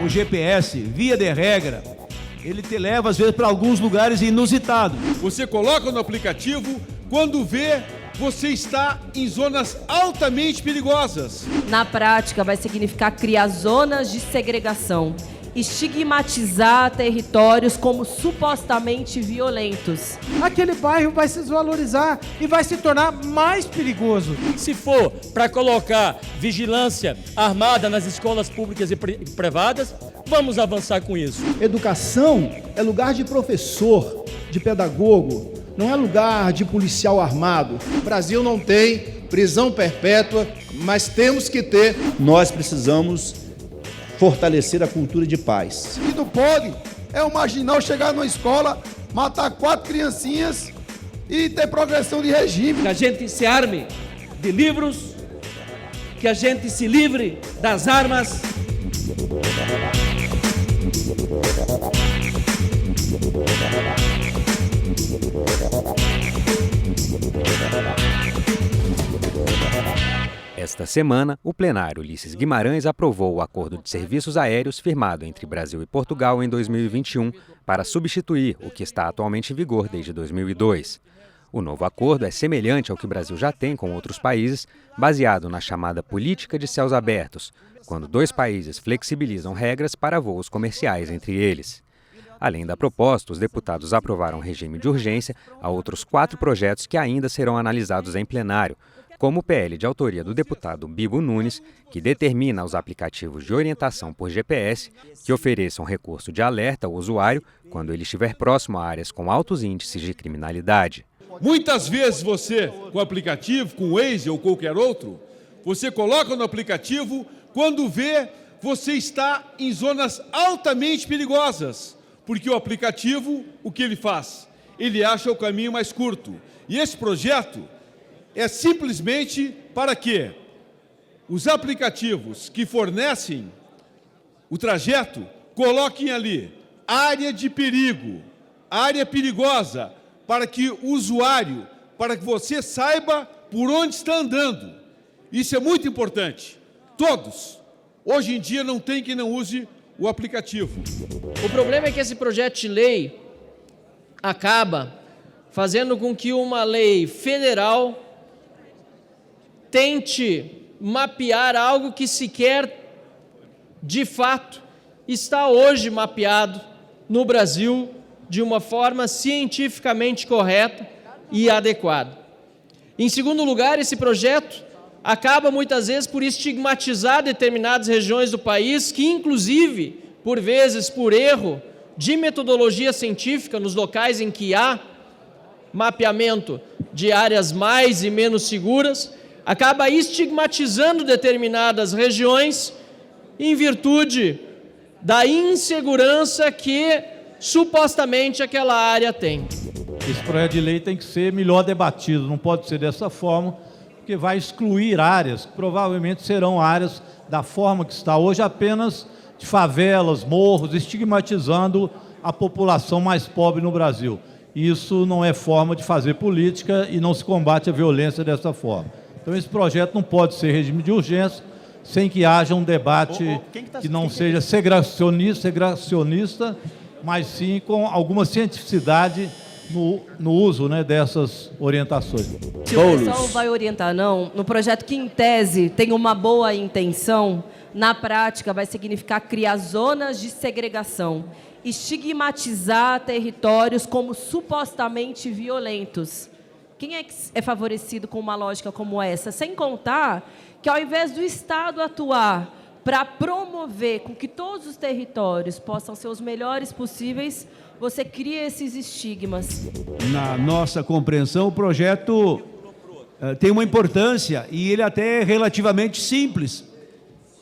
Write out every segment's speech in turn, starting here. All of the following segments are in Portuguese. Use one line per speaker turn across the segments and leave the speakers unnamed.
O GPS, via de regra, ele te leva às vezes para alguns lugares inusitados.
Você coloca no aplicativo, quando vê, você está em zonas altamente perigosas.
Na prática, vai significar criar zonas de segregação, estigmatizar territórios como supostamente violentos.
Aquele bairro vai se desvalorizar e vai se tornar mais perigoso.
Se for para colocar vigilância armada nas escolas públicas e privadas, vamos avançar com isso.
Educação é lugar de professor, de pedagogo, não é lugar de policial armado.
O Brasil não tem prisão perpétua, mas temos que ter.
Nós precisamos fortalecer a cultura de paz.
O que não pode é um marginal chegar numa escola, matar 4 criancinhas e ter progressão de regime.
Que a gente se arme de livros, que a gente se livre das armas.
Esta semana, o plenário Ulisses Guimarães aprovou o acordo de serviços aéreos firmado entre Brasil e Portugal em 2021 para substituir o que está atualmente em vigor desde 2002. O novo acordo é semelhante ao que o Brasil já tem com outros países, baseado na chamada política de céus abertos, quando 2 países flexibilizam regras para voos comerciais entre eles. Além da proposta, os deputados aprovaram regime de urgência a outros 4 projetos que ainda serão analisados em plenário, como o PL de autoria do deputado Bibo Nunes, que determina os aplicativos de orientação por GPS que ofereçam recurso de alerta ao usuário quando ele estiver próximo a áreas com altos índices de criminalidade.
Muitas vezes você, com o aplicativo, com o Waze ou qualquer outro, você coloca no aplicativo, quando vê, você está em zonas altamente perigosas, porque o aplicativo, o que ele faz? Ele acha o caminho mais curto. E esse projeto é simplesmente para que os aplicativos que fornecem o trajeto coloquem ali área de perigo, área perigosa, para que o usuário, para que você saiba por onde está andando. Isso é muito importante. Todos, hoje em dia, não tem quem não use o aplicativo.
O problema é que esse projeto de lei acaba fazendo com que uma lei federal tente mapear algo que sequer, de fato, está hoje mapeado no Brasil de uma forma cientificamente correta e adequada. Em segundo lugar, esse projeto acaba muitas vezes por estigmatizar determinadas regiões do país que, inclusive, por vezes, por erro de metodologia científica nos locais em que há mapeamento de áreas mais e menos seguras, acaba estigmatizando determinadas regiões em virtude da insegurança que supostamente aquela área tem.
Esse projeto de lei tem que ser melhor debatido, não pode ser dessa forma, porque vai excluir áreas que provavelmente serão áreas da forma que está hoje, apenas de favelas, morros, estigmatizando a população mais pobre no Brasil. Isso não é forma de fazer política e não se combate a violência dessa forma. Então esse projeto não pode ser regime de urgência sem que haja um debate que não seja segregacionista, mas sim com alguma cientificidade no uso, né, dessas orientações.
Se o pessoal vai orientar, não, no projeto que, em tese, tem uma boa intenção, na prática vai significar criar zonas de segregação, estigmatizar territórios como supostamente violentos. Quem é que é favorecido com uma lógica como essa? Sem contar que, ao invés do Estado atuar para promover com que todos os territórios possam ser os melhores possíveis, você cria esses estigmas.
Na nossa compreensão, o projeto tem uma importância e ele até é relativamente simples,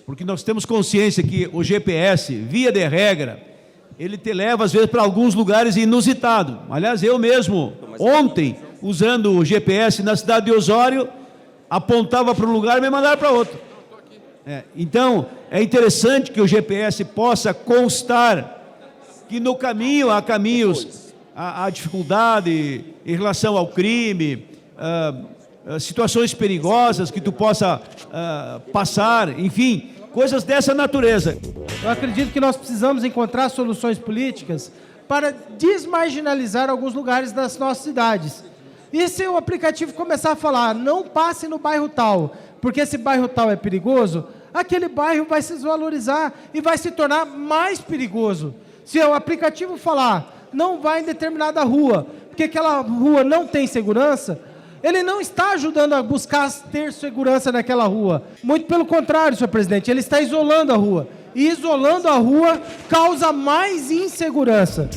porque nós temos consciência que o GPS, via de regra, ele te leva, às vezes, para alguns lugares inusitados. Aliás, eu mesmo, ontem, usando o GPS na cidade de Osório, apontava para um lugar e me mandava para outro. Então, é interessante que o GPS possa constar que no caminho há caminhos a dificuldade em relação ao crime, situações perigosas que tu possa passar, enfim, coisas dessa natureza.
Eu acredito que nós precisamos encontrar soluções políticas para desmarginalizar alguns lugares das nossas cidades. E se o aplicativo começar a falar, não passe no bairro tal, porque esse bairro tal é perigoso, aquele bairro vai se desvalorizar e vai se tornar mais perigoso. Se o aplicativo falar, não vai em determinada rua, porque aquela rua não tem segurança, ele não está ajudando a buscar ter segurança naquela rua. Muito pelo contrário, senhor presidente, ele está isolando a rua. E isolando a rua causa mais insegurança.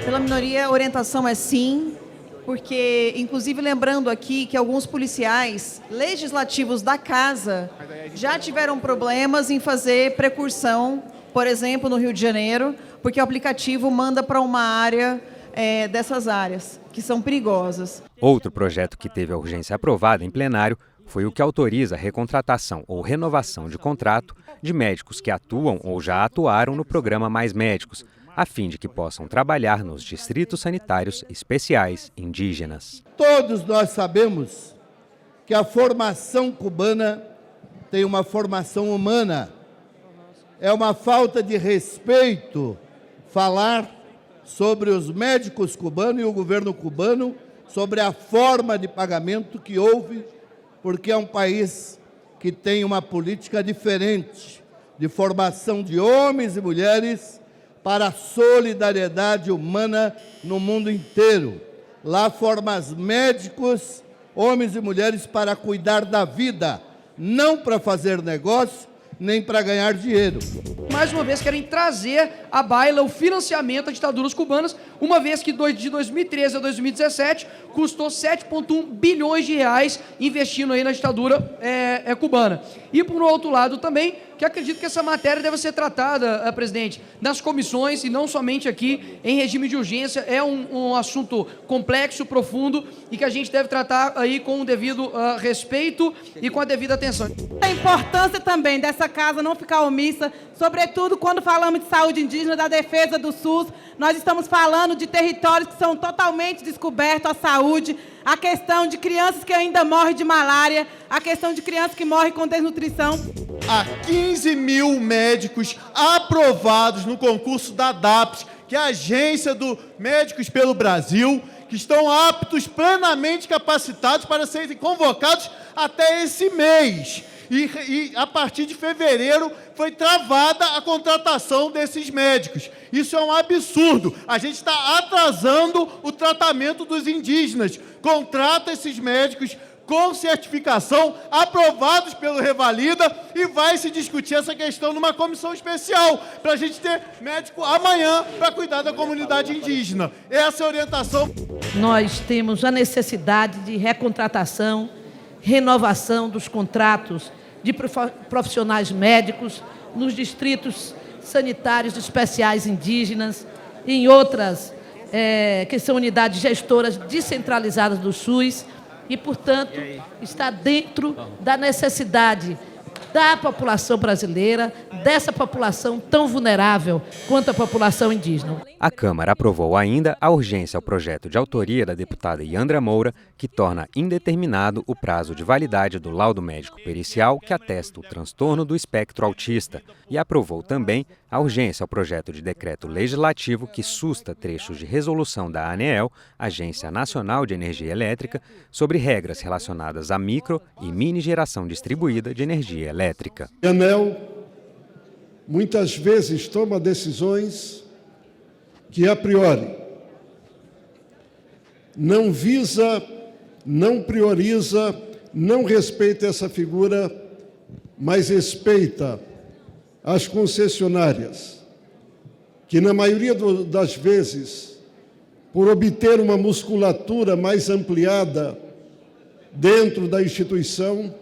Pela minoria, a orientação é sim, porque, inclusive, lembrando aqui que alguns policiais legislativos da casa já tiveram problemas em fazer precursão, por exemplo, no Rio de Janeiro, porque o aplicativo manda para uma área dessas áreas, que são perigosas.
Outro projeto que teve a urgência aprovada em plenário foi o que autoriza a recontratação ou renovação de contrato de médicos que atuam ou já atuaram no programa Mais Médicos, a fim de que possam trabalhar nos distritos sanitários especiais indígenas.
Todos nós sabemos que a formação cubana tem uma formação humana. É uma falta de respeito falar sobre os médicos cubanos e o governo cubano, sobre a forma de pagamento que houve, porque é um país que tem uma política diferente de formação de homens e mulheres para a solidariedade humana no mundo inteiro. Lá forma médicos, homens e mulheres para cuidar da vida, não para fazer negócio, nem para ganhar dinheiro.
Mais uma vez querem trazer à baila o financiamento a ditaduras cubanas, uma vez que de 2013 a 2017 custou 7,1 bilhões de reais investindo aí na ditadura cubana. E por outro lado também, que acredito que essa matéria deve ser tratada, presidente, nas comissões e não somente aqui em regime de urgência. É um assunto complexo, profundo e que a gente deve tratar aí com o devido respeito e com a devida atenção.
A importância também dessa casa não ficar omissa, sobretudo quando falamos de saúde indígena, da defesa do SUS. Nós estamos falando de territórios que são totalmente descobertos à saúde, a questão de crianças que ainda morrem de malária, a questão de crianças que morrem com desnutrição.
Há 15 mil médicos aprovados no concurso da DAPS, que é a Agência do Médicos pelo Brasil, que estão aptos, plenamente capacitados para serem convocados até esse mês. E a partir de fevereiro foi travada a contratação desses médicos. Isso é um absurdo. A gente está atrasando o tratamento dos indígenas. Contrata esses médicos com certificação, aprovados pelo Revalida, e vai se discutir essa questão numa comissão especial, para a gente ter médico amanhã para cuidar da comunidade indígena. Essa é a orientação.
Nós temos a necessidade de recontratação, renovação dos contratos de profissionais médicos nos distritos sanitários especiais indígenas e em outras que são unidades gestoras descentralizadas do SUS e, portanto, está dentro da necessidade da população brasileira, dessa população tão vulnerável quanto a população indígena.
A Câmara aprovou ainda a urgência ao projeto de autoria da deputada Yandra Moura, que torna indeterminado o prazo de validade do laudo médico pericial que atesta o transtorno do espectro autista, e aprovou também a urgência ao projeto de decreto legislativo que susta trechos de resolução da ANEEL, Agência Nacional de Energia Elétrica, sobre regras relacionadas à micro e mini geração distribuída de energia elétrica.
A ANEEL muitas vezes toma decisões que, a priori, não visa, não prioriza, não respeita essa figura, mas respeita as concessionárias, que, na maioria das vezes, por obter uma musculatura mais ampliada dentro da instituição,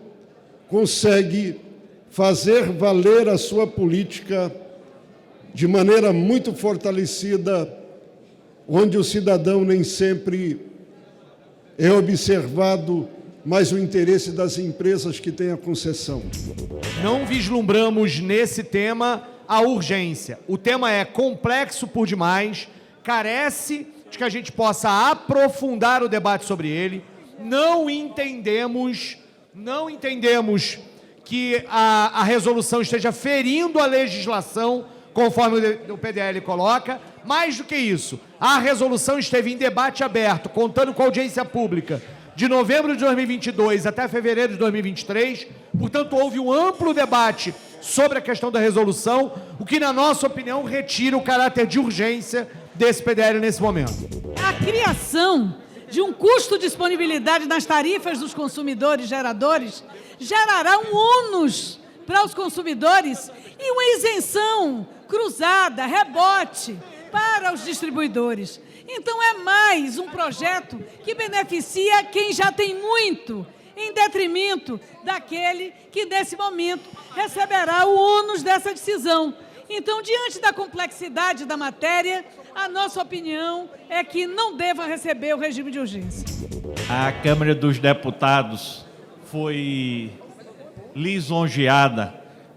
consegue fazer valer a sua política de maneira muito fortalecida, onde o cidadão nem sempre é observado, mas o interesse das empresas que têm a concessão.
Não vislumbramos nesse tema a urgência. O tema é complexo por demais, carece de que a gente possa aprofundar o debate sobre ele. Não entendemos que a resolução esteja ferindo a legislação, conforme o PDL coloca. Mais do que isso, a resolução esteve em debate aberto, contando com audiência pública, de novembro de 2022 até fevereiro de 2023. Portanto, houve um amplo debate sobre a questão da resolução, o que, na nossa opinião, retira o caráter de urgência desse PDL nesse momento.
A criação de um custo de disponibilidade nas tarifas dos consumidores geradores gerará um ônus para os consumidores e uma isenção cruzada, rebote, para os distribuidores. Então é mais um projeto que beneficia quem já tem muito, em detrimento daquele que, nesse momento, receberá o ônus dessa decisão. Então, diante da complexidade da matéria, a nossa opinião é que não deva receber o regime de urgência.
A Câmara dos Deputados foi lisonjeada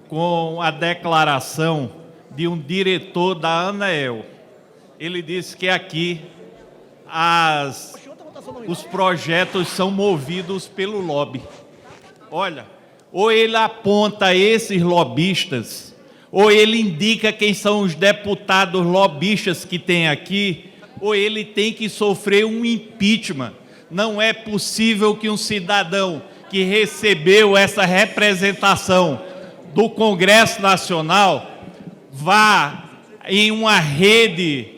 com a declaração de um diretor da ANEEL. Ele disse que aqui os projetos são movidos pelo lobby. Olha, ou ele aponta esses lobistas, ou ele indica quem são os deputados lobistas que tem aqui, ou ele tem que sofrer um impeachment. Não é possível que um cidadão que recebeu essa representação do Congresso Nacional vá em uma rede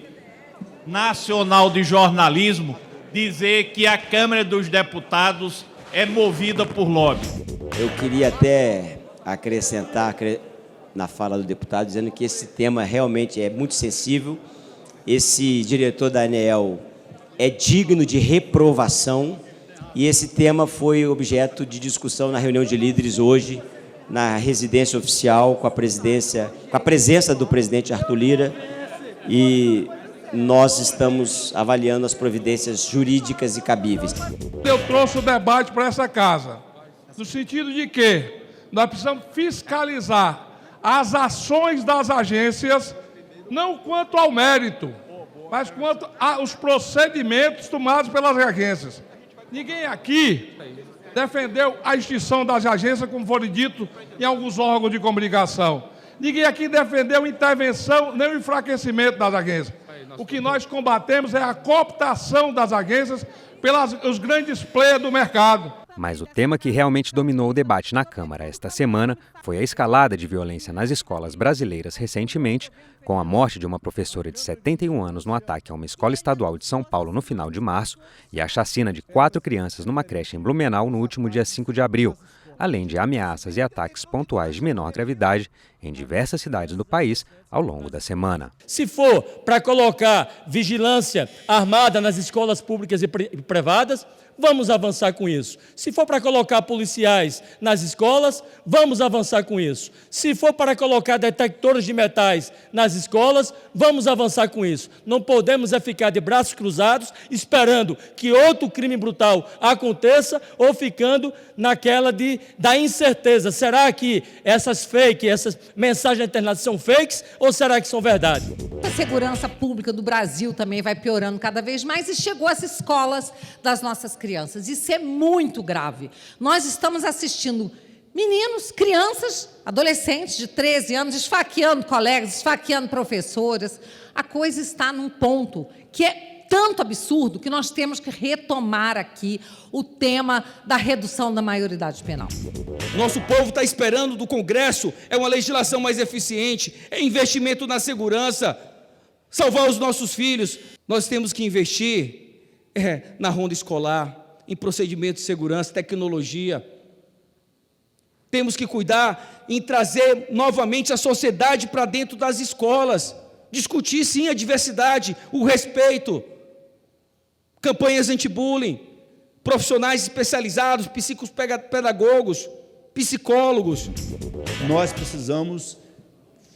nacional de jornalismo dizer que a Câmara dos Deputados é movida por lobby.
Eu queria até acrescentar na fala do deputado, dizendo que esse tema realmente é muito sensível. Esse diretor da ANEEL é digno de reprovação e esse tema foi objeto de discussão na reunião de líderes hoje, na residência oficial, com a presença do presidente Arthur Lira, e nós estamos avaliando as providências jurídicas e cabíveis.
Eu trouxe o debate para essa casa, no sentido de que nós precisamos fiscalizar as ações das agências, não quanto ao mérito, mas quanto aos procedimentos tomados pelas agências. Ninguém aqui defendeu a extinção das agências, como foi dito em alguns órgãos de comunicação. Ninguém aqui defendeu intervenção nem o enfraquecimento das agências. O que nós combatemos é a cooptação das agências pelos grandes players do mercado.
Mas o tema que realmente dominou o debate na Câmara esta semana foi a escalada de violência nas escolas brasileiras recentemente, com a morte de uma professora de 71 anos no ataque a uma escola estadual de São Paulo no final de março e a chacina de 4 crianças numa creche em Blumenau no último dia 5 de abril, além de ameaças e ataques pontuais de menor gravidade em diversas cidades do país ao longo da semana.
Se for para colocar vigilância armada nas escolas públicas e privadas, vamos avançar com isso. Se for para colocar policiais nas escolas, vamos avançar com isso. Se for para colocar detectores de metais nas escolas, vamos avançar com isso. Não podemos ficar de braços cruzados esperando que outro crime brutal aconteça ou ficando naquela da incerteza. Será que essas mensagens da internet são fakes ou será que são verdade?
A segurança pública do Brasil também vai piorando cada vez mais e chegou às escolas das nossas crianças. Isso é muito grave. Nós estamos assistindo meninos, crianças, adolescentes de 13 anos esfaqueando colegas, esfaqueando professoras. A coisa está num ponto que é tanto absurdo que nós temos que retomar aqui o tema da redução da maioridade penal.
Nosso povo está esperando do Congresso uma legislação mais eficiente, investimento na segurança, salvar os nossos filhos. Nós temos que investir na ronda escolar, em procedimentos de segurança, tecnologia. Temos que cuidar em trazer novamente a sociedade para dentro das escolas, discutir sim a diversidade, o respeito, campanhas anti-bullying, profissionais especializados, psicopedagogos, psicólogos.
Nós precisamos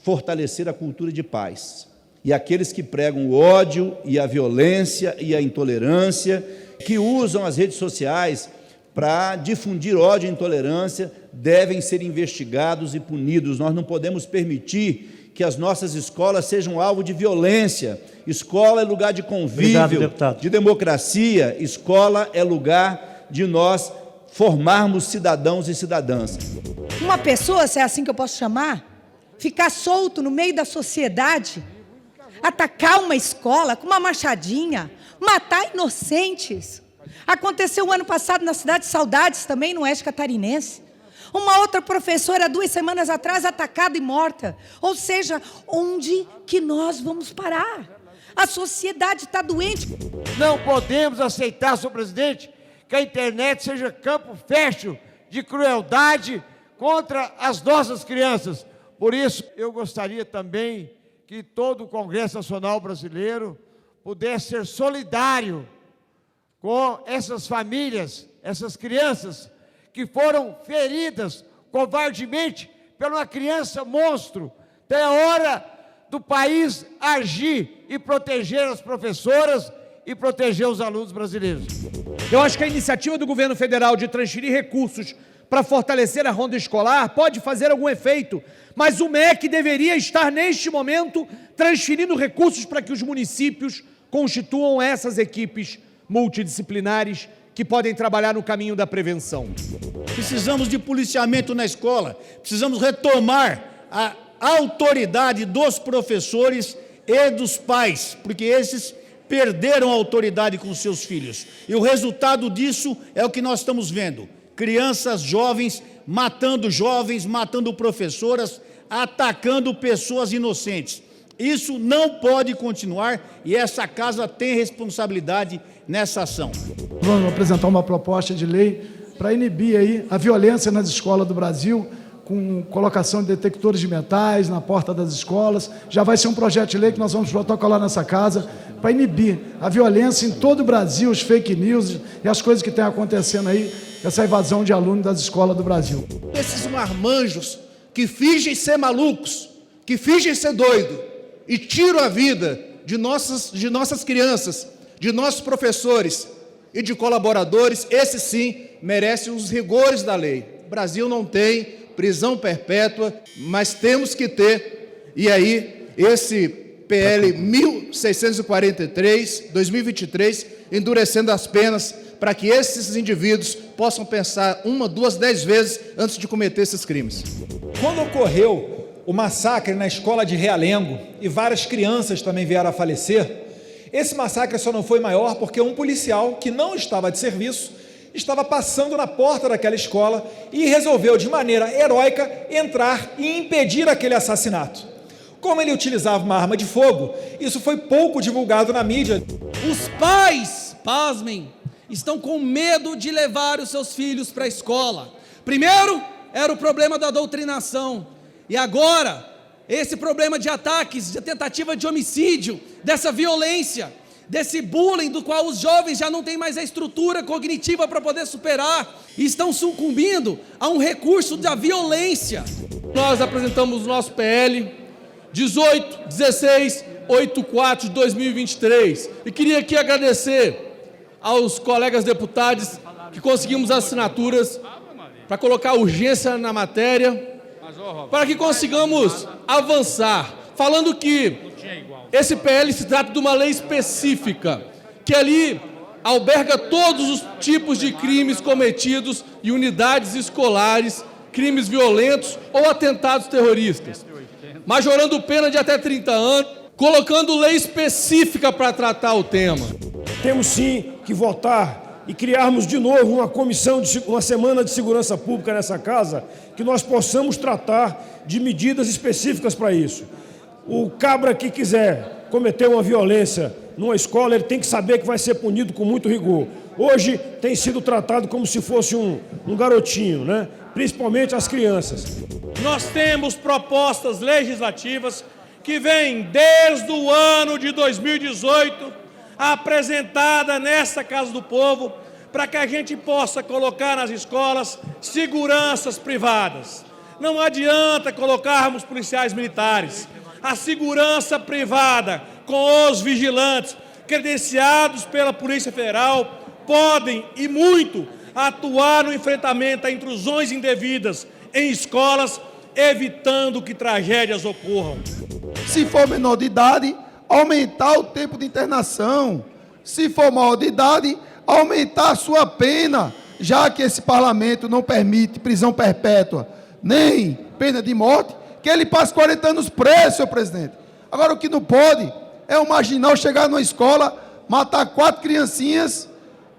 fortalecer a cultura de paz. E aqueles que pregam o ódio e a violência e a intolerância, que usam as redes sociais para difundir ódio e intolerância, devem ser investigados e punidos. Nós não podemos permitir que as nossas escolas sejam alvo de violência. Escola é lugar de convívio, de democracia. Escola é lugar de nós formarmos cidadãos e cidadãs.
Uma pessoa, se é assim que eu posso chamar, ficar solto no meio da sociedade, atacar uma escola com uma machadinha, matar inocentes. Aconteceu o ano passado na cidade de Saudades, também no oeste catarinense. Uma outra professora, 2 semanas atrás, atacada e morta. Ou seja, onde que nós vamos parar? A sociedade está doente.
Não podemos aceitar, senhor presidente, que a internet seja campo fértil de crueldade contra as nossas crianças. Por isso, eu gostaria também que todo o Congresso Nacional Brasileiro pudesse ser solidário com essas famílias, essas crianças que foram feridas covardemente por uma criança monstro. Então é hora do país agir e proteger as professoras e proteger os alunos brasileiros.
Eu acho que a iniciativa do governo federal de transferir recursos para fortalecer a ronda escolar pode fazer algum efeito, mas o MEC deveria estar, neste momento, transferindo recursos para que os municípios constituam essas equipes multidisciplinares que podem trabalhar no caminho da prevenção.
Precisamos de policiamento na escola, precisamos retomar a autoridade dos professores e dos pais, porque esses perderam a autoridade com seus filhos. E o resultado disso é o que nós estamos vendo. Crianças, jovens, matando professoras, atacando pessoas inocentes. Isso não pode continuar e essa casa tem responsabilidade nessa ação.
Vamos apresentar uma proposta de lei para inibir aí a violência nas escolas do Brasil, com colocação de detectores de metais na porta das escolas. Já vai ser um projeto de lei que nós vamos protocolar nessa casa para inibir a violência em todo o Brasil, os fake news e as coisas que estão acontecendo aí, essa evasão de alunos das escolas do Brasil.
Esses marmanjos que fingem ser malucos, que fingem ser doido e tiram a vida de nossas crianças, de nossos professores e de colaboradores, esses sim merecem os rigores da lei. O Brasil não tem prisão perpétua, mas temos que ter. E aí, esse PL 1643, 2023, endurecendo as penas para que esses indivíduos possam pensar 1, 2, 10 vezes antes de cometer esses crimes.
Quando ocorreu o massacre na escola de Realengo e várias crianças também vieram a falecer, esse massacre só não foi maior porque um policial que não estava de serviço estava passando na porta daquela escola e resolveu, de maneira heróica, entrar e impedir aquele assassinato. Como ele utilizava uma arma de fogo, isso foi pouco divulgado na mídia.
Os pais, pasmem, estão com medo de levar os seus filhos para a escola. Primeiro, era o problema da doutrinação. E agora, esse problema de ataques, de tentativa de homicídio, dessa violência, desse bullying do qual os jovens já não têm mais a estrutura cognitiva para poder superar e estão sucumbindo a um recurso da violência. Nós apresentamos o nosso PL 18.1684 de 2023 e queria aqui agradecer aos colegas deputados que conseguimos assinaturas para colocar urgência na matéria, para que consigamos avançar, falando que esse PL se trata de uma lei específica, que ali alberga todos os tipos de crimes cometidos em unidades escolares, crimes violentos ou atentados terroristas, majorando pena de até 30 anos, colocando lei específica para tratar o tema.
Temos sim que votar e criarmos de novo uma semana de segurança pública nessa casa, que nós possamos tratar de medidas específicas para isso. O cabra que quiser cometer uma violência numa escola, ele tem que saber que vai ser punido com muito rigor. Hoje tem sido tratado como se fosse um garotinho, né? Principalmente as crianças.
Nós temos propostas legislativas que vêm desde o ano de 2018, apresentada nesta Casa do Povo, para que a gente possa colocar nas escolas seguranças privadas. Não adianta colocarmos policiais militares. A segurança privada, com os vigilantes, credenciados pela Polícia Federal, podem e muito atuar no enfrentamento a intrusões indevidas em escolas evitando que tragédias ocorram.
Se for menor de idade, aumentar o tempo de internação. Se for maior de idade, aumentar a sua pena, já que esse parlamento não permite prisão perpétua, nem pena de morte, que ele passe 40 anos preso, senhor presidente. Agora, o que não pode é um marginal chegar numa escola, matar 4 criancinhas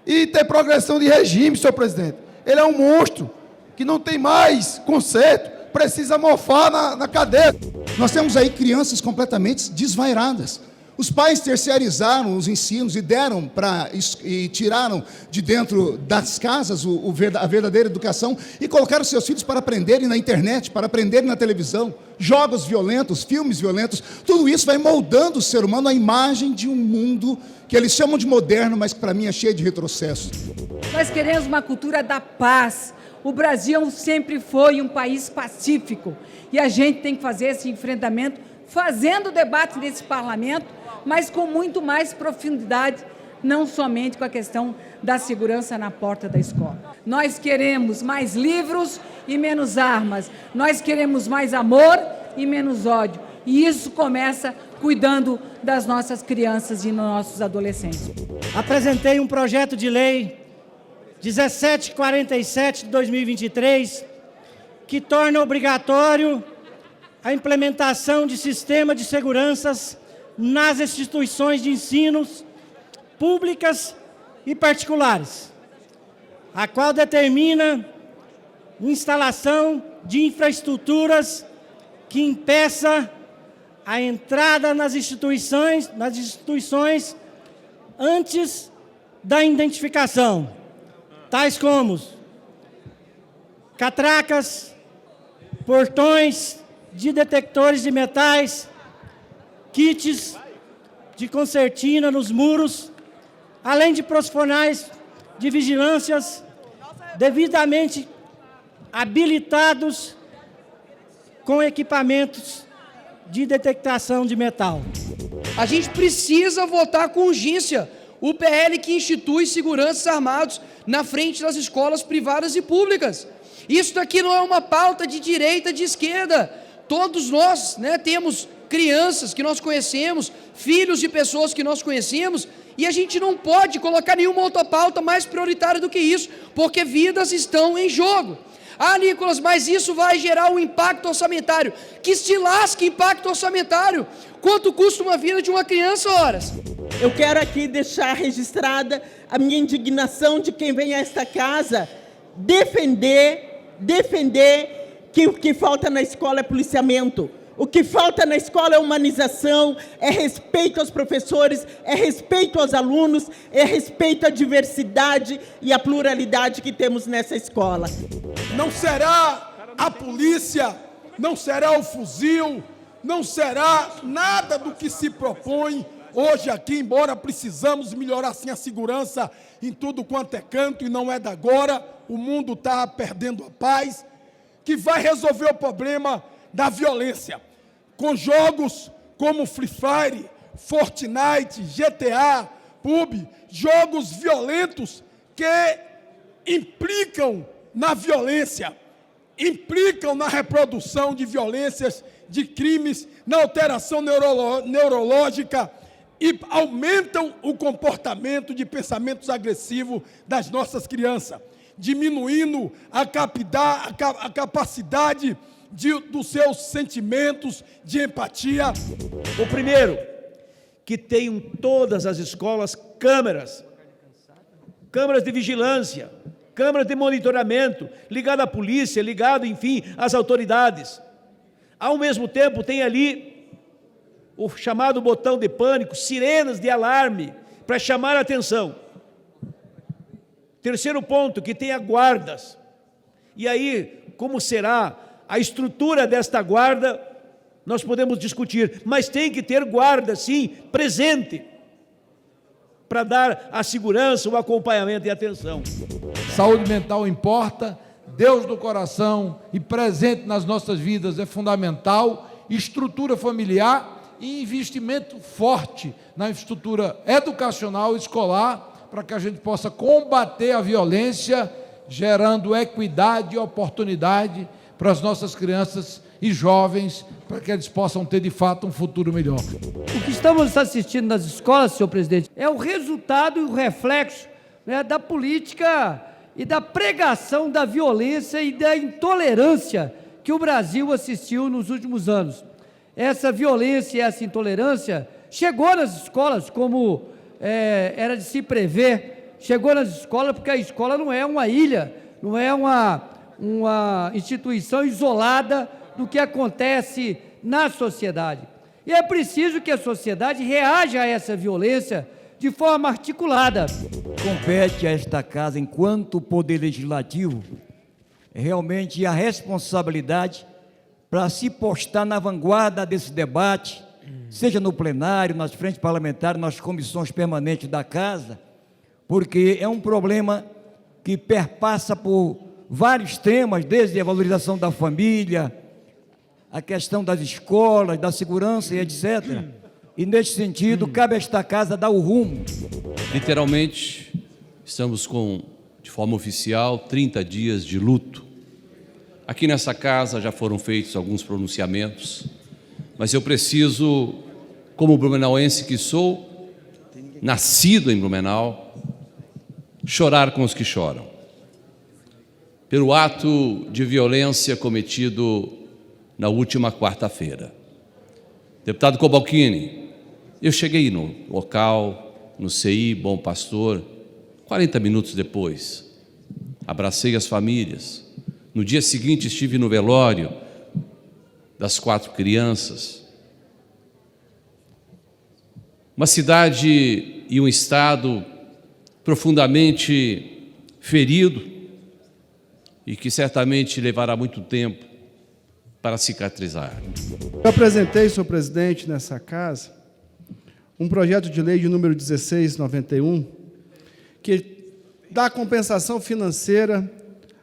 e ter progressão de regime, senhor presidente. Ele é um monstro que não tem mais conserto, precisa mofar na cadeia.
Nós temos aí crianças completamente desvairadas. Os pais terceirizaram os ensinos e tiraram de dentro das casas a verdadeira educação e colocaram seus filhos para aprenderem na internet, para aprenderem na televisão, jogos violentos, filmes violentos. Tudo isso vai moldando o ser humano à imagem de um mundo que eles chamam de moderno, mas que para mim é cheio de retrocessos.
Nós queremos uma cultura da paz. O Brasil sempre foi um país pacífico e a gente tem que fazer esse enfrentamento, fazendo debate nesse parlamento, mas com muito mais profundidade, não somente com a questão da segurança na porta da escola. Nós queremos mais livros e menos armas. Nós queremos mais amor e menos ódio. E isso começa cuidando das nossas crianças e dos nossos adolescentes.
Apresentei um projeto de lei 1747 de 2023, que torna obrigatório a implementação de sistema de seguranças nas instituições de ensino públicas e particulares, a qual determina instalação de infraestruturas que impeça a entrada nas instituições antes da identificação, tais como catracas, portões de detectores de metais, kits de concertina nos muros, além de profissionais de vigilâncias devidamente habilitados com equipamentos de detectação de metal.
A gente precisa votar com urgência o PL que institui seguranças armados na frente das escolas privadas e públicas. Isso daqui não é uma pauta de direita, de esquerda. Todos nós, temos crianças que nós conhecemos, filhos de pessoas que nós conhecemos, e a gente não pode colocar nenhuma outra pauta mais prioritária do que isso, porque vidas estão em jogo. Ah, Nicolas, mas isso vai gerar um impacto orçamentário. Que se lasque impacto orçamentário. Quanto custa uma vida de uma criança, horas?
Eu quero aqui deixar registrada a minha indignação de quem vem a esta casa defender que o que falta na escola é policiamento. O que falta na escola é humanização, é respeito aos professores, é respeito aos alunos, é respeito à diversidade e à pluralidade que temos nessa escola.
Não será a polícia, não será o fuzil, não será nada do que se propõe hoje aqui, embora precisamos melhorar sim a segurança em tudo quanto é canto, e não é da agora, o mundo está perdendo a paz, que vai resolver o problema da violência, com jogos como Free Fire, Fortnite, GTA, PUBG, jogos violentos que implicam na violência, implicam na reprodução de violências, de crimes, na alteração neurológica e aumentam o comportamento de pensamentos agressivos das nossas crianças, diminuindo a capacidade dos seus sentimentos de empatia.
O primeiro, que tenham todas as escolas câmeras de vigilância, câmeras de monitoramento, ligado à polícia, ligado, enfim, às autoridades. Ao mesmo tempo, tem ali o chamado botão de pânico, sirenes de alarme, para chamar a atenção. Terceiro ponto, que tenha guardas. E aí, como será a estrutura desta guarda, nós podemos discutir, mas tem que ter guarda, sim, presente, para dar a segurança, o acompanhamento e a atenção.
Saúde mental importa, Deus no coração e presente nas nossas vidas é fundamental, estrutura familiar e investimento forte na estrutura educacional escolar, para que a gente possa combater a violência, gerando equidade e oportunidade para as nossas crianças e jovens, para que eles possam ter, de fato, um futuro melhor.
O que estamos assistindo nas escolas, senhor presidente, é o resultado e o reflexo, né, da política e da pregação da violência e da intolerância que o Brasil assistiu nos últimos anos. Essa violência e essa intolerância chegou nas escolas, como era de se prever, chegou nas escolas porque a escola não é uma ilha, não é uma instituição isolada do que acontece na sociedade. E é preciso que a sociedade reaja a essa violência de forma articulada.
Compete a esta casa, enquanto Poder Legislativo, realmente a responsabilidade para se postar na vanguarda desse debate, seja no plenário, nas frentes parlamentares, nas comissões permanentes da casa, porque é um problema que perpassa por vários temas, desde a valorização da família, a questão das escolas, da segurança e etc. E, nesse sentido, cabe a esta casa dar o rumo.
Literalmente, estamos de forma oficial, 30 dias de luto. Aqui nessa casa já foram feitos alguns pronunciamentos, mas eu preciso, como blumenauense que sou, nascido em Blumenau, chorar com os que choram. Pelo ato de violência cometido na última quarta-feira. Deputado Cobalcini, eu cheguei no local, no CI Bom Pastor, 40 minutos depois. Abracei as famílias. No dia seguinte estive no velório das 4 crianças. Uma cidade e um estado profundamente ferido e que certamente levará muito tempo para cicatrizar.
Eu apresentei, senhor presidente, nessa casa, um projeto de lei de número 1691, que dá compensação financeira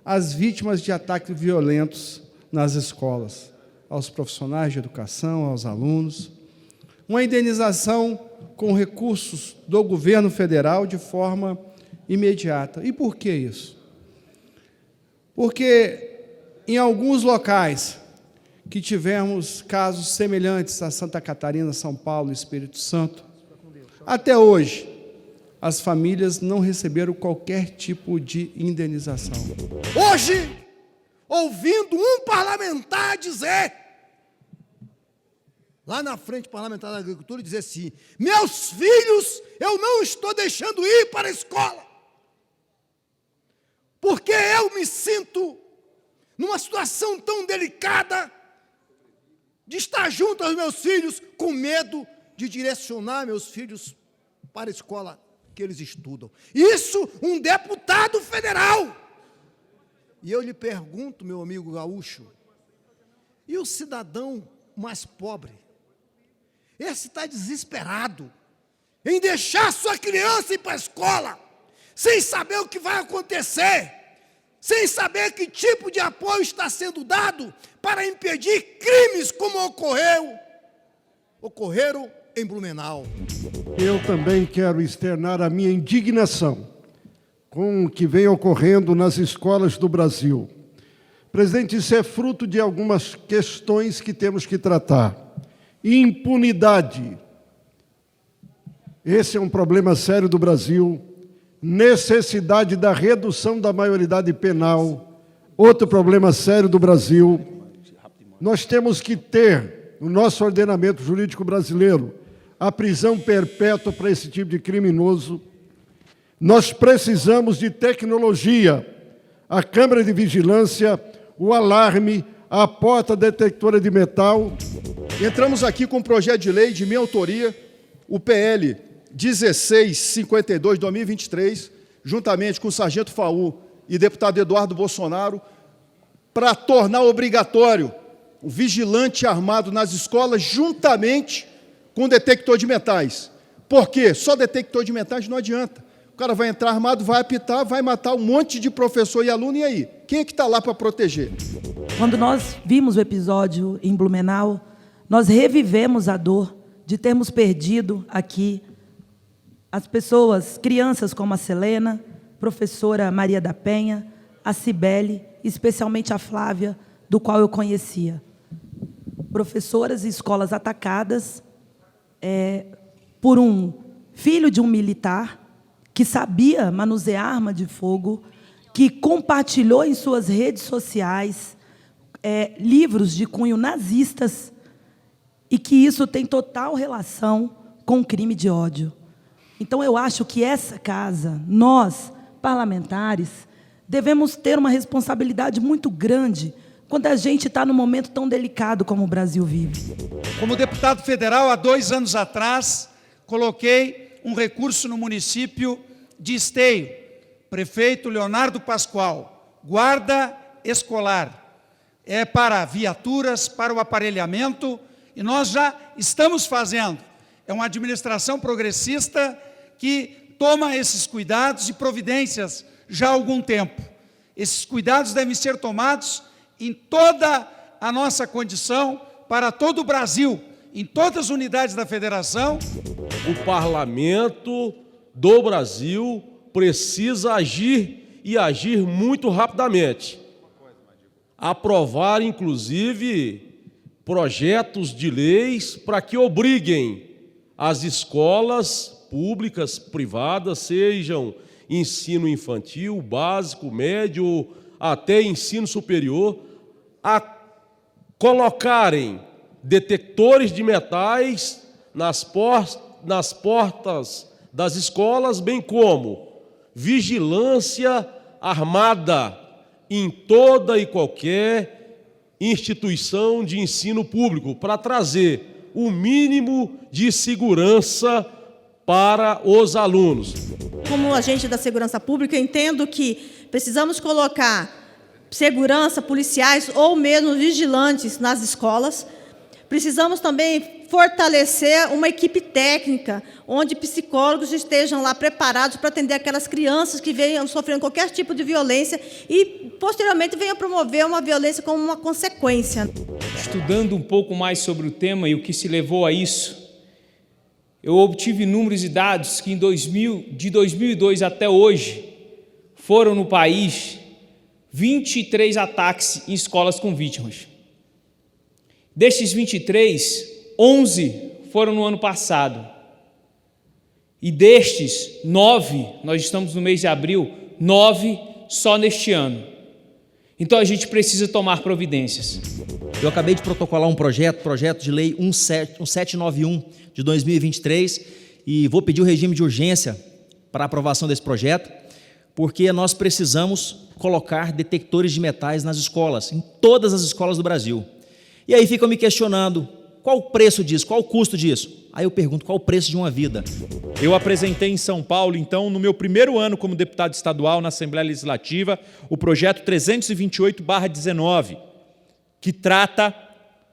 às vítimas de ataques violentos nas escolas, aos profissionais de educação, aos alunos, uma indenização com recursos do governo federal de forma imediata. E por que isso? Porque em alguns locais que tivemos casos semelhantes a Santa Catarina, São Paulo e Espírito Santo, até hoje, as famílias não receberam qualquer tipo de indenização.
Hoje, ouvindo um parlamentar dizer, lá na frente parlamentar da agricultura, dizer assim: meus filhos eu não estou deixando ir para a escola, porque eu me sinto numa situação tão delicada de estar junto aos meus filhos, com medo de direcionar meus filhos para a escola que eles estudam. Isso, um deputado federal. E eu lhe pergunto, meu amigo gaúcho, e o cidadão mais pobre? Esse está desesperado em deixar sua criança ir para a escola, sem saber o que vai acontecer, sem saber que tipo de apoio está sendo dado para impedir crimes como ocorreram em Blumenau.
Eu também quero externar a minha indignação com o que vem ocorrendo nas escolas do Brasil. Presidente, isso é fruto de algumas questões que temos que tratar. Impunidade. Esse é um problema sério do Brasil. Necessidade da redução da maioridade penal. Outro problema sério do Brasil. Nós temos que ter, no nosso ordenamento jurídico brasileiro, a prisão perpétua para esse tipo de criminoso. Nós precisamos de tecnologia, a câmera de vigilância, o alarme, a porta detectora de metal.
Entramos aqui com um projeto de lei de minha autoria, o PL 1652 de 2023, juntamente com o sargento Faú e deputado Eduardo Bolsonaro, para tornar obrigatório o vigilante armado nas escolas, juntamente com detector de metais. Por quê? Só detector de metais não adianta. O cara vai entrar armado, vai apitar, vai matar um monte de professor e aluno, e aí? Quem é que está lá para proteger?
Quando nós vimos o episódio em Blumenau, nós revivemos a dor de termos perdido aqui as pessoas, crianças como a Selena, professora Maria da Penha, a Cibele, especialmente a Flávia, do qual eu conhecia. professoras e escolas atacadas por um filho de um militar que sabia manusear arma de fogo, que compartilhou em suas redes sociais livros de cunho nazistas e que isso tem total relação com o crime de ódio. Então, eu acho que essa casa, nós, parlamentares, devemos ter uma responsabilidade muito grande quando a gente está num momento tão delicado como o Brasil vive.
Como deputado federal, há 2 anos atrás, coloquei um recurso no município de Esteio, prefeito Leonardo Pascoal, guarda escolar, para viaturas, para o aparelhamento, e nós já estamos fazendo. É uma administração progressista que toma esses cuidados e providências já há algum tempo. Esses cuidados devem ser tomados em toda a nossa condição, para todo o Brasil, em todas as unidades da federação.
O parlamento do Brasil precisa agir e agir muito rapidamente. Aprovar, inclusive, projetos de leis para que obriguem as escolas públicas, privadas, sejam ensino infantil, básico, médio, até ensino superior, a colocarem detectores de metais nas portas das escolas, bem como vigilância armada em toda e qualquer instituição de ensino público, para trazer o mínimo de segurança para os alunos.
Como agente da segurança pública, eu entendo que precisamos colocar segurança, policiais ou mesmo vigilantes nas escolas. Precisamos também fortalecer uma equipe técnica, onde psicólogos estejam lá preparados para atender aquelas crianças que venham sofrendo qualquer tipo de violência e, posteriormente, venham promover uma violência como uma consequência.
Estudando um pouco mais sobre o tema e o que se levou a isso, eu obtive números e dados que de 2002 até hoje foram no país 23 ataques em escolas com vítimas. Destes 23, 11 foram no ano passado. E destes 9, nós estamos no mês de abril, 9 só neste ano. Então a gente precisa tomar providências.
Eu acabei de protocolar um projeto de lei 1791 de 2023, e vou pedir o regime de urgência para a aprovação desse projeto, porque nós precisamos colocar detectores de metais nas escolas, em todas as escolas do Brasil. E aí ficam me questionando, qual o preço disso, qual o custo disso? Aí eu pergunto, qual o preço de uma vida?
Eu apresentei em São Paulo, então, no meu primeiro ano como deputado estadual na Assembleia Legislativa, o projeto 328/19, que trata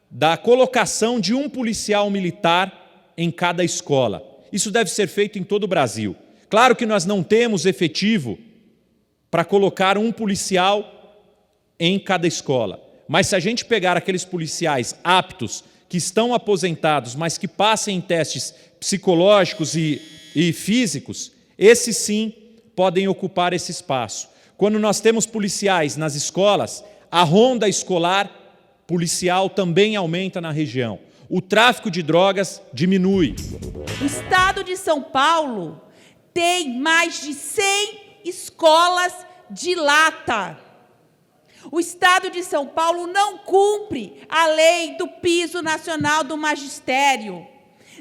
da colocação de um policial militar em cada escola. Isso deve ser feito em todo o Brasil. Claro que nós não temos efetivo para colocar um policial em cada escola. Mas se a gente pegar aqueles policiais aptos, que estão aposentados, mas que passem em testes psicológicos e físicos, esses sim podem ocupar esse espaço. Quando nós temos policiais nas escolas, a ronda escolar policial também aumenta na região. O tráfico de drogas diminui.
O estado de São Paulo tem mais de 100 escolas de lata. O estado de São Paulo não cumpre a lei do piso nacional do magistério.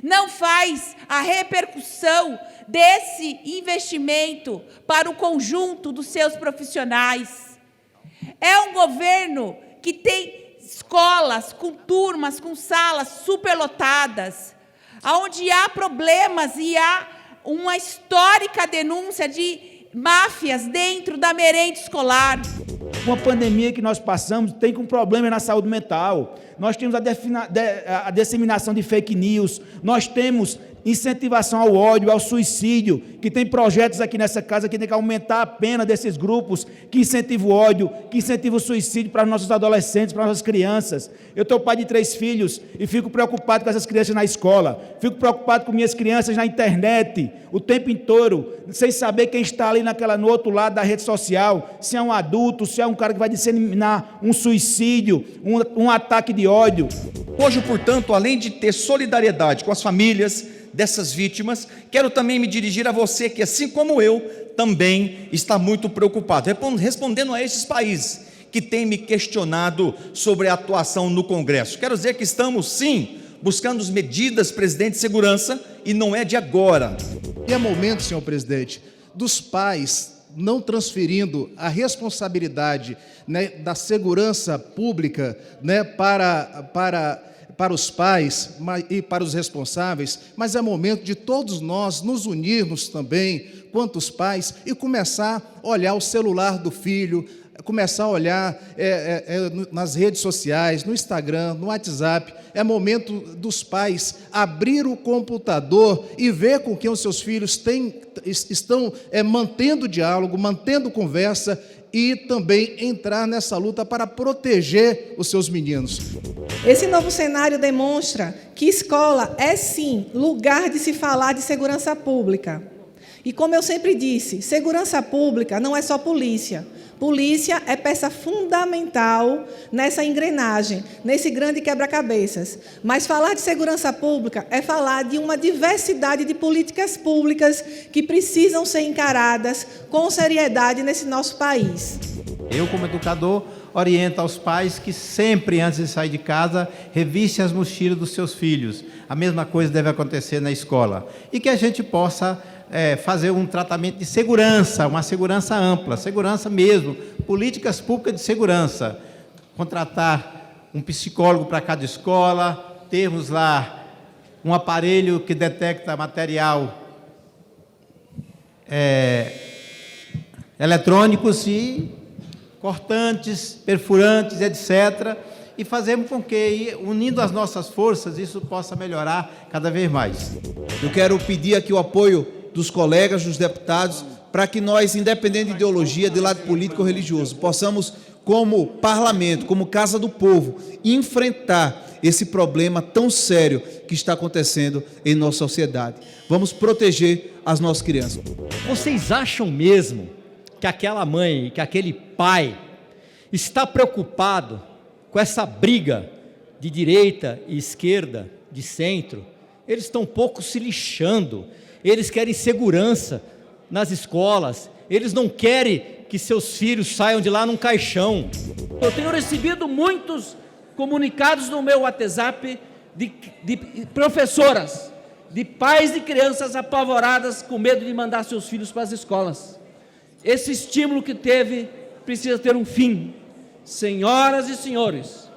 Não faz a repercussão desse investimento para o conjunto dos seus profissionais. É um governo que tem escolas com turmas, com salas superlotadas, onde há problemas e há uma histórica denúncia de máfias dentro da merenda escolar.
Com a pandemia que nós passamos, tem um problema na saúde mental. Nós temos a disseminação de fake news, nós temos incentivação ao ódio, ao suicídio, que tem projetos aqui nessa casa que tem que aumentar a pena desses grupos que incentivam o ódio, que incentivam o suicídio para os nossos adolescentes, para as nossas crianças. Eu estou pai de 3 filhos e fico preocupado com essas crianças na escola, fico preocupado com minhas crianças na internet, o tempo inteiro, sem saber quem está ali no outro lado da rede social, se é um adulto, se é um cara que vai disseminar um suicídio, um ataque de ódio.
Hoje, portanto, além de ter solidariedade com as famílias dessas vítimas, quero também me dirigir a você que, assim como eu, também está muito preocupado, respondendo a esses países que têm me questionado sobre a atuação no Congresso. Quero dizer que estamos, sim, buscando as medidas, presidente, de segurança, e não é de agora.
E é momento, senhor presidente, dos pais não transferindo a responsabilidade, né, da segurança pública, né, para os pais e para os responsáveis, mas é momento de todos nós nos unirmos também, quanto os pais, e começar a olhar o celular do filho, começar a olhar nas redes sociais, no Instagram, no WhatsApp. É momento dos pais abrir o computador e ver com quem os seus filhos estão mantendo diálogo, mantendo conversa, e também entrar nessa luta para proteger os seus meninos.
Esse novo cenário demonstra que escola é, sim, lugar de se falar de segurança pública. E como eu sempre disse, segurança pública não é só polícia. Polícia é peça fundamental nessa engrenagem, nesse grande quebra-cabeças. Mas falar de segurança pública é falar de uma diversidade de políticas públicas que precisam ser encaradas com seriedade nesse nosso país.
Eu, como educador, oriento aos pais que sempre, antes de sair de casa, revistem as mochilas dos seus filhos. A mesma coisa deve acontecer na escola. E que a gente possa fazer um tratamento de segurança, uma segurança ampla, segurança mesmo, políticas públicas de segurança, contratar um psicólogo para cada escola, termos lá um aparelho que detecta material eletrônicos e cortantes, perfurantes, etc., e fazermos com que, unindo as nossas forças, isso possa melhorar cada vez mais.
Eu quero pedir aqui o apoio dos colegas, dos deputados, para que nós, independente de ideologia, de lado político ou religioso, possamos, como parlamento, como Casa do Povo, enfrentar esse problema tão sério que está acontecendo em nossa sociedade. Vamos proteger as nossas crianças.
Vocês acham mesmo que aquela mãe, que aquele pai está preocupado com essa briga de direita e esquerda, de centro? Eles estão um pouco se lixando. Eles querem segurança nas escolas, eles não querem que seus filhos saiam de lá num caixão.
Eu tenho recebido muitos comunicados no meu WhatsApp de professoras, de pais de crianças apavoradas com medo de mandar seus filhos para as escolas. Esse estímulo que teve precisa ter um fim. Senhoras e senhores,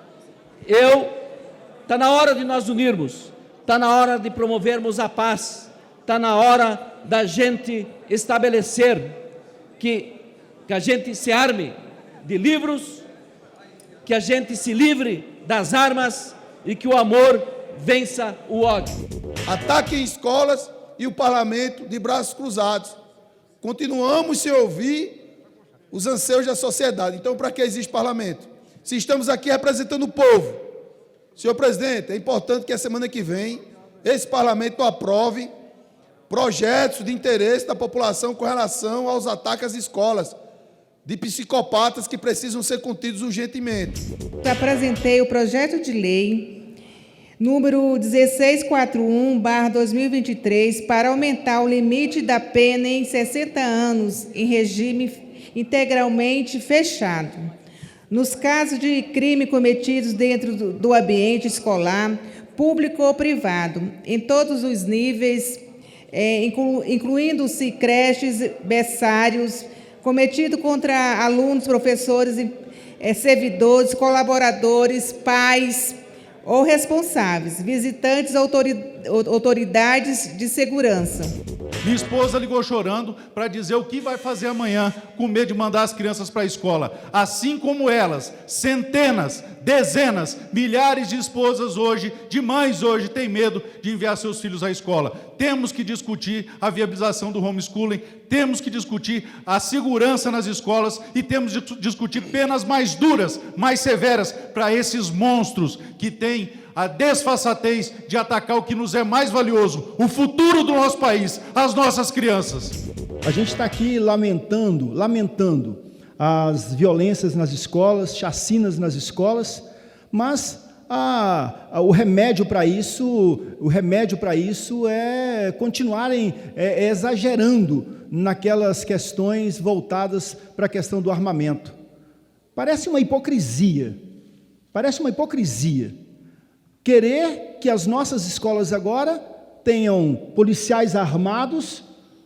está na hora de nós unirmos, está na hora de promovermos a paz, está na hora da gente estabelecer que a gente se arme de livros, que a gente se livre das armas e que o amor vença o ódio.
Ataque em escolas e o parlamento de braços cruzados. Continuamos sem ouvir os anseios da sociedade. Então, para que existe parlamento? Se estamos aqui representando o povo. Senhor presidente, é importante que a semana que vem esse parlamento aprove projetos de interesse da população com relação aos ataques às escolas, de psicopatas que precisam ser contidos urgentemente.
Apresentei o projeto de lei número 1641/2023 para aumentar o limite da pena em 60 anos em regime integralmente fechado. Nos casos de crime cometidos dentro do ambiente escolar, público ou privado, em todos os níveis, incluindo-se creches, berçários, cometido contra alunos, professores, servidores, colaboradores, pais ou responsáveis, visitantes, autoridades de segurança.
Minha esposa ligou chorando para dizer o que vai fazer amanhã, com medo de mandar as crianças para a escola. Assim como elas, centenas dezenas, milhares de esposas hoje, de mães hoje, têm medo de enviar seus filhos à escola. Temos que discutir a viabilização do homeschooling, temos que discutir a segurança nas escolas e temos que discutir penas mais duras, mais severas para esses monstros que têm a desfaçatez de atacar o que nos é mais valioso, o futuro do nosso país, as nossas crianças.
A gente está aqui lamentando as violências nas escolas, chacinas nas escolas, mas o remédio para isso é continuarem exagerando naquelas questões voltadas para a questão do armamento. Parece uma hipocrisia querer que as nossas escolas agora tenham policiais armados.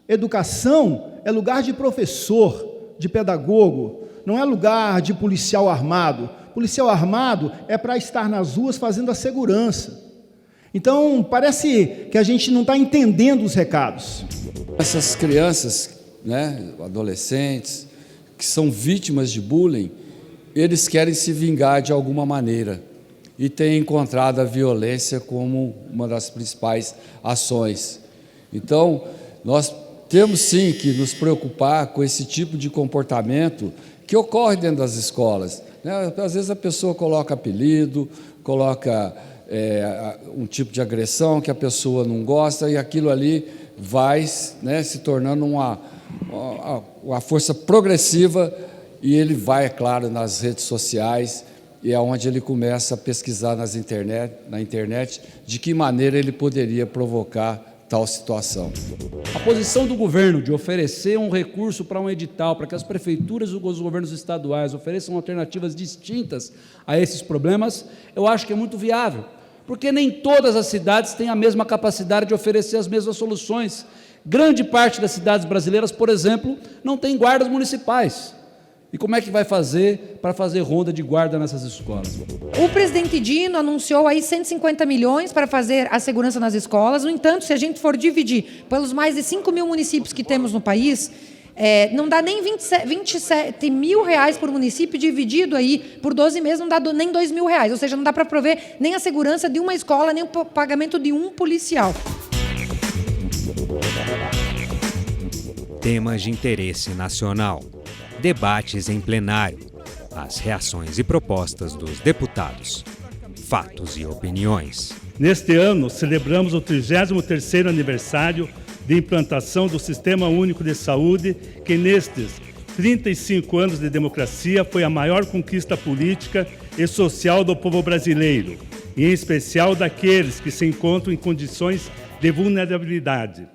Educação é lugar de professor, de pedagogo, não é lugar de policial armado. Policial armado é para estar nas ruas fazendo a segurança. Então, parece que a gente não está entendendo os recados.
Essas crianças, adolescentes, que são vítimas de bullying, eles querem se vingar de alguma maneira e têm encontrado a violência como uma das principais ações. Então, nós temos sim que nos preocupar com esse tipo de comportamento que ocorre dentro das escolas. Às vezes a pessoa coloca apelido, coloca um tipo de agressão que a pessoa não gosta e aquilo ali vai se tornando uma força progressiva e ele vai, é claro, nas redes sociais e é onde ele começa a pesquisar na internet de que maneira ele poderia provocar tal situação.
A posição do governo de oferecer um recurso para um edital, para que as prefeituras e os governos estaduais ofereçam alternativas distintas a esses problemas, eu acho que é muito viável, porque nem todas as cidades têm a mesma capacidade de oferecer as mesmas soluções. Grande parte das cidades brasileiras, por exemplo, não tem guardas municipais. E como é que vai fazer para fazer ronda de guarda nessas escolas?
O presidente Dino anunciou aí 150 milhões para fazer a segurança nas escolas. No entanto, se a gente for dividir pelos mais de 5 mil municípios que temos no país, não dá nem 27 mil reais por município, dividido aí por 12 meses, não dá nem 2 mil reais. Ou seja, não dá para prover nem a segurança de uma escola, nem o pagamento de um policial.
Temas de interesse nacional. Debates em plenário, as reações e propostas dos deputados, fatos e opiniões.
Neste ano, celebramos o 33º aniversário de implantação do Sistema Único de Saúde, que nestes 35 anos de democracia foi a maior conquista política e social do povo brasileiro, e em especial daqueles que se encontram em condições de vulnerabilidade.